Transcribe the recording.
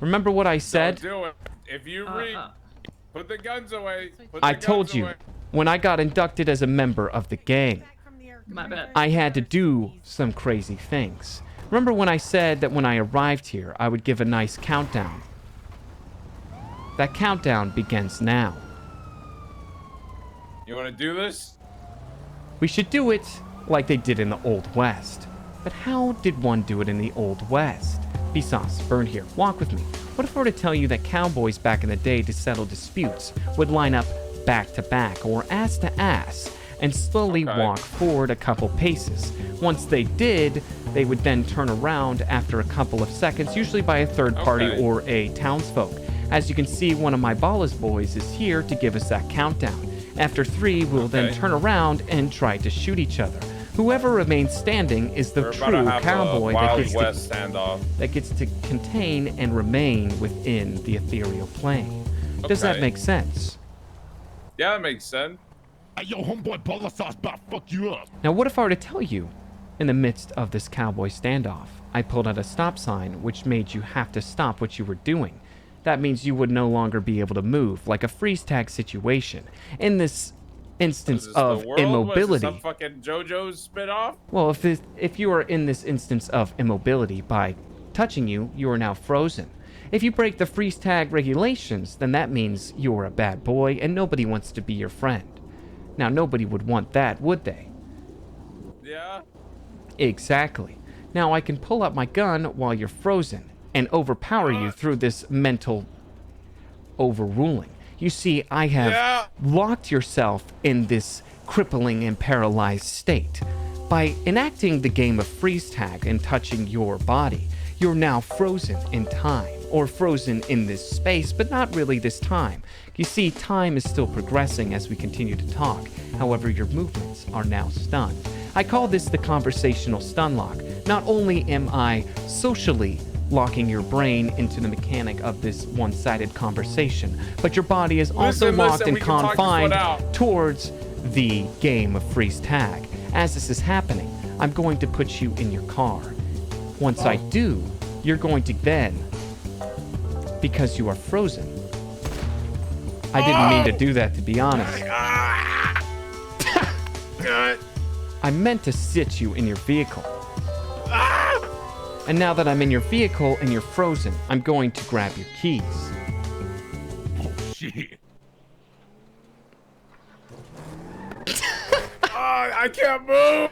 Remember what I said? Don't do it. If you read, put the guns away. I told you, when I got inducted as a member of the gang, My bad. I had to do some crazy things. Remember when I said that when I arrived here, I would give a nice countdown? That countdown begins now. You want to do this? We should do it like they did in the Old West. But how did one do it in the Old West? Vsauce, burn here. Walk with me. What if I were to tell you that cowboys back in the day to settle disputes would line up back to back or ass to ass and slowly walk forward a couple paces? Once they did, they would then turn around after a couple of seconds, usually by a third party or a townsfolk. As you can see, one of my Ballas boys is here to give us that countdown. After 3, we'll then turn around and try to shoot each other. Whoever remains standing is the true cowboy that gets to contain and remain within the ethereal plane. Does that make sense? Yeah, that makes sense. Hey, yo, homeboy, Vsauce about to fuck you up. Now, what if I were to tell you, in the midst of this cowboy standoff, I pulled out a stop sign which made you have to stop what you were doing? That means you would no longer be able to move, like a freeze tag situation. In this instance of immobility. Some fucking JoJo's spin-off? Well, if you are in this instance of immobility, by touching you, you are now frozen. If you break the freeze tag regulations, then that means you're a bad boy and nobody wants to be your friend. Now, nobody would want that, would they? Yeah. Exactly. Now I can pull out my gun while you're frozen and overpower you through this mental overruling. You see, I have locked yourself in this crippling and paralyzed state. By enacting the game of freeze tag and touching your body, you're now frozen in time, or frozen in this space, but not really this time. You see, time is still progressing as we continue to talk. However, your movements are now stunned. I call this the conversational stun lock. Not only am I socially locking your brain into the mechanic of this one-sided conversation, but your body is also locked and confined towards the game of freeze tag. As this is happening, I'm going to put you in your car. Once I do, you're going to then, because you are frozen. I didn't mean to do that, to be honest. I meant to sit you in your vehicle. And now that I'm in your vehicle and you're frozen, I'm going to grab your keys. Oh, shit. I can't move.